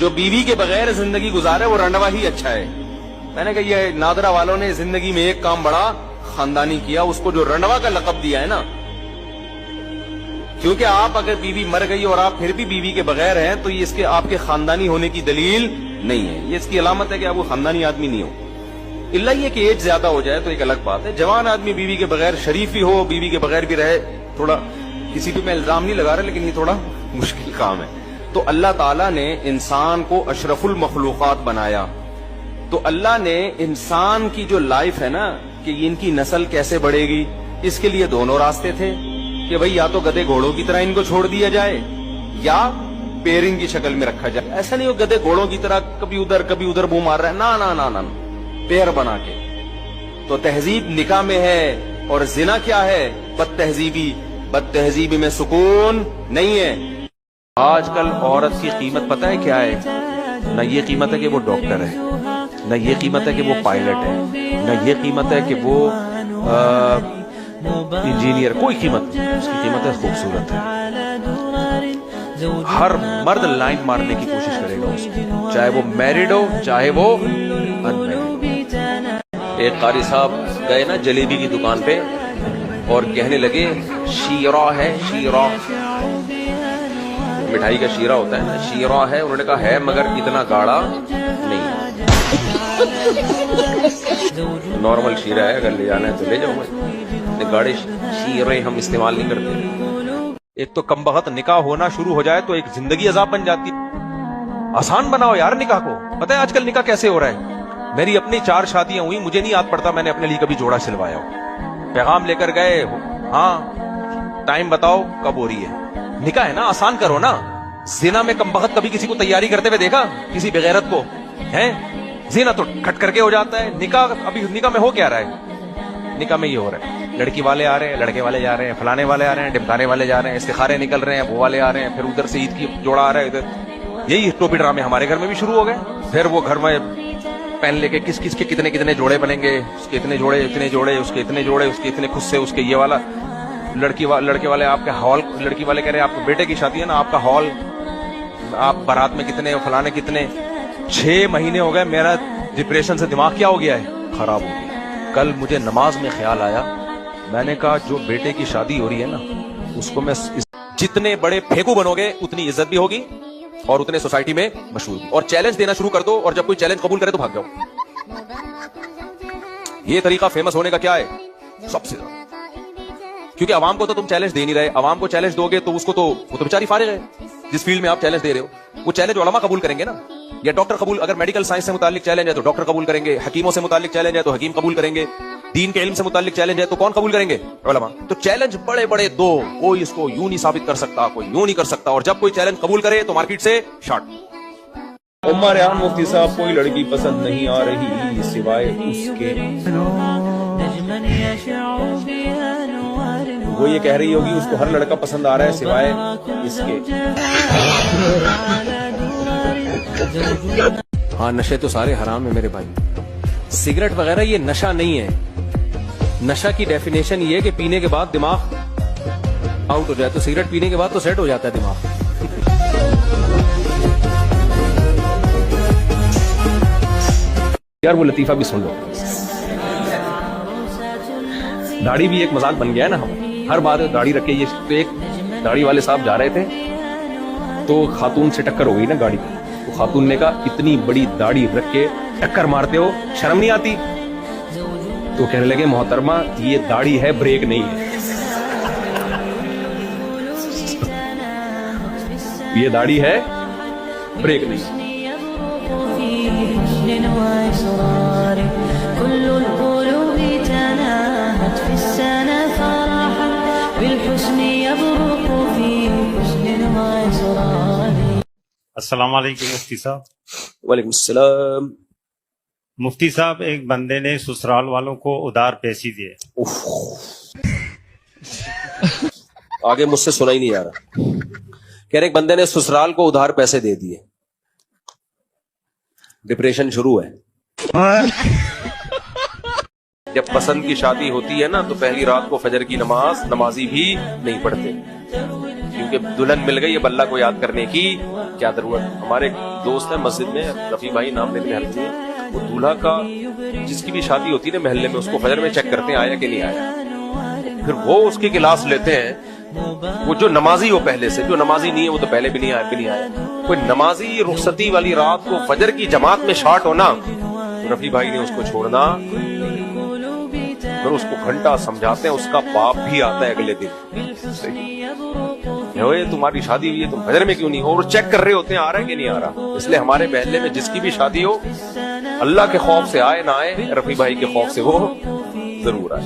جو بیوی کے بغیر زندگی گزارے وہ رنڈوا ہی اچھا ہے. میں نے کہا یہ نادرا والوں نے زندگی میں ایک کام بڑا خاندانی کیا, اس کو جو رنڈوا کا لقب دیا ہے نا, کیونکہ آپ اگر بیوی مر گئی اور آپ پھر بھی بیوی کے بغیر ہیں تو یہ اس کے آپ کے خاندانی ہونے کی دلیل نہیں ہے, یہ اس کی علامت ہے کہ آپ وہ خاندانی آدمی نہیں ہو. اللہ یہ کہ ایج زیادہ ہو جائے تو ایک الگ بات ہے. جوان آدمی بیوی کے بغیر شریف ہی ہو, بیوی کے بغیر بھی رہے, تھوڑا کسی پہ میں الزام نہیں لگا رہا لیکن یہ تھوڑا مشکل کام ہے. تو اللہ تعالیٰ نے انسان کو اشرف المخلوقات بنایا, تو اللہ نے انسان کی جو لائف ہے نا کہ ان کی نسل کیسے بڑھے گی, اس کے لیے دونوں راستے تھے کہ بھئی یا تو گدے گھوڑوں کی طرح ان کو چھوڑ دیا جائے یا پیرنگ کی شکل میں رکھا جائے. ایسا نہیں ہو گدے گھوڑوں کی طرح کبھی ادھر بو مار رہا ہے, نا نا نا نا, پیر بنا کے. تو تہذیب نکاح میں ہے اور زنا کیا ہے, بد تہذیبی. بد تہذیبی میں سکون نہیں ہے. آج کل عورت کی قیمت پتہ ہے کیا ہے؟ نہ یہ قیمت ہے کہ وہ ڈاکٹر ہے, نہ یہ قیمت ہے کہ وہ پائلٹ ہے, نہ یہ قیمت ہے کہ وہ انجینئر, کوئی قیمت نہیں. اس کی قیمت ہے خوبصورت ہے. ہر مرد لائن مارنے کی کوشش کرے گا اس کی, چاہے وہ میرڈ ہو چاہے وہ انمیرڈ ہو. ایک قاری صاحب گئے نا جلیبی کی دکان پہ اور کہنے لگے شیرہ ہے, شیرہ مٹھائی کا شیرہ ہوتا ہے نا, شیرہ ہے. انہوں نے کہا ہے مگر اتنا گاڑا نہیں, نارمل شیرہ ہے, اگر لے جانا ہے تو لے جاؤ. گاڑے شیرے ہم استعمال نہیں کرتے. ایک تو کم بخت نکاح ہونا شروع ہو جائے تو ایک زندگی عذاب بن جاتی ہے. آسان بناؤ یار نکاح کو. پتہ ہے آج کل نکاح کیسے ہو رہا ہے؟ میری اپنی 4 شادیاں ہوئی, مجھے نہیں یاد پڑتا میں نے اپنے لیے کبھی جوڑا سلوایا ہو. پیغام لے کر گئے, ہاں ٹائم بتاؤ کب ہو رہی ہے. نکاح ہے نا, آسان کرو نا. زنا میں کم بخت کبھی کسی کو تیاری کرتے ہوئے دیکھا, کسی بغیرت کو ہیں؟ زنا تو کھٹ کر کے ہو جاتا ہے. نکاح ابھی نکاح میں ہو کیا رہا ہے؟ نکاح میں یہ ہو رہا ہے لڑکی والے آ رہے ہیں, لڑکے والے جا رہے ہیں, فلانے والے آ رہے ہیں, ڈمکانے والے جا رہے ہیں, استخارے نکل رہے ہیں, وہ والے آ رہے ہیں, پھر ادھر سے عید کی جوڑا آ رہا ہے ادھر. یہی ٹوپی ڈرامے ہمارے گھر میں بھی شروع ہو گئے. پھر وہ گھر میں پین لے کے کس کس کے کتنے جوڑے بنیں گے, اس کے اتنے جوڑے, اتنے جوڑے, اس کے اتنے جوڑے, اس کے اتنے خود سے, اس کے یہ والا. لڑکے والے آپ کے ہال, لڑکی والے کہہ رہے ہیں آپ کے بیٹے کی شادی ہے نا, آپ کا ہال, آپ بارات میں کتنے, فلانے کتنے. 6 مہینے ہو گئے, میرا ڈپریشن سے دماغ کیا ہو گیا ہے, خراب ہو گیا. کل مجھے نماز میں خیال آیا, میں نے کہا جو بیٹے کی شادی ہو رہی ہے نا اس کو میں, جتنے بڑے پھینکو بنو گے اتنی عزت بھی ہوگی اور اتنے سوسائٹی میں مشہور بھی. اور چیلنج دینا شروع کر دو, اور جب کوئی چیلنج قبول کرے تو بھاگ جاؤ. یہ طریقہ فیمس ہونے کا کیا ہے سب سے زیادہ, کیونکہ عوام کو تو تم چیلنج دے نہیں رہے. عوام کو چیلنج دو گے تو اس کو تو وہ تو بیچاری فارغ ہے جس فیلڈ میں آپ چیلنج دے رہے ہو. وہ چیلنج علماء قبول کریں گے نا, یا ڈاکٹر قبول, اگر میڈیکل سائنس سے متعلق چیلنج ہے تو ڈاکٹر قبول کریں گے, حکیموں سے متعلق چیلنج ہے تو حکیم قبول کریں گے, دین کے علم سے متعلق چیلنج ہے تو کون قبول کریں گے؟ علماء. تو چیلنج بڑے بڑے دو, کوئی اس کو یوں نہیں ثابت کر سکتا, کوئی یوں نہیں کر سکتا, اور جب کوئی چیلنج قبول کرے تو مارکیٹ سے شارٹ. عمر ریحان مفتی صاحب, کوئی لڑکی پسند نہیں آ رہی سوائے اس کے. وہ یہ کہہ رہی ہوگی اس کو ہر لڑکا پسند آ رہا ہے سوائے اس کے. ہاں نشے تو سارے حرام ہیں میرے بھائی. سگریٹ وغیرہ یہ نشہ نہیں ہے. نشہ کی ڈیفینیشن یہ ہے کہ پینے کے بعد دماغ آؤٹ ہو جائے. تو سگریٹ پینے کے بعد تو سیٹ ہو جاتا ہے دماغ. یار وہ لطیفہ بھی سن لو. داڑھی بھی ایک مذاق بن گیا ہے نا, ہم ہر بات داڑھی رکھے. یہ تو ایک داڑھی والے صاحب جا رہے تھے تو خاتون سے ٹکر ہو گئی نا گاڑی. تو خاتون نے کہا اتنی بڑی داڑھی رکھ کے ٹکر مارتے ہو, شرم نہیں آتی؟ تو کہنے لگے محترمہ یہ داڑھی ہے, بریک نہیں ہے. یہ داڑھی ہے, بریک نہیں. السلام علیکم مفتی صاحب. وعلیکم السلام. مفتی صاحب, ایک بندے نے سسرال والوں کو ادھار پیسے دیے. آگے مجھ سے سنا ہی نہیں آ رہا. کہہ رہے ایک بندے نے سسرال کو ادھار پیسے دے دیے, ڈپریشن شروع ہے. جب پسند کی شادی ہوتی ہے نا تو پہلی رات کو فجر کی نماز نمازی بھی نہیں پڑھتے, کیونکہ کہ دلہن مل گئی اب اللہ کو یاد کرنے کی کیا ضرورت. ہمارے دوست ہیں مسجد میں رفیع بھائی نام لیتے ہیں, وہ دولہا کا جس کی بھی شادی ہوتی ہے نا محلے میں, اس کو فجر میں چیک کرتے ہیں آیا کہ نہیں آیا. پھر وہ اس کی کلاس لیتے ہیں, وہ جو نمازی ہو پہلے سے, جو نمازی نہیں ہے وہ تو پہلے بھی نہیں آیا, بھی نہیں آیا. کوئی نمازی رخصتی والی رات کو فجر کی جماعت میں شارٹ ہونا, رفیع بھائی نے اس کو چھوڑنا, پھر اس کو گھنٹہ سمجھاتے ہیں, اس کا باپ بھی آتا ہے اگلے دن, تمہاری شادی ہوئی ہے تم فجر میں کیوں نہیں ہو, اور چیک کر رہے ہوتے ہیں آ رہا ہے کہ نہیں آ رہا. اس لیے ہمارے محلے میں جس کی بھی شادی ہو, اللہ کے خوف سے آئے نہ آئے, رفیع بھائی کے خوف سے وہ ضرور آئے.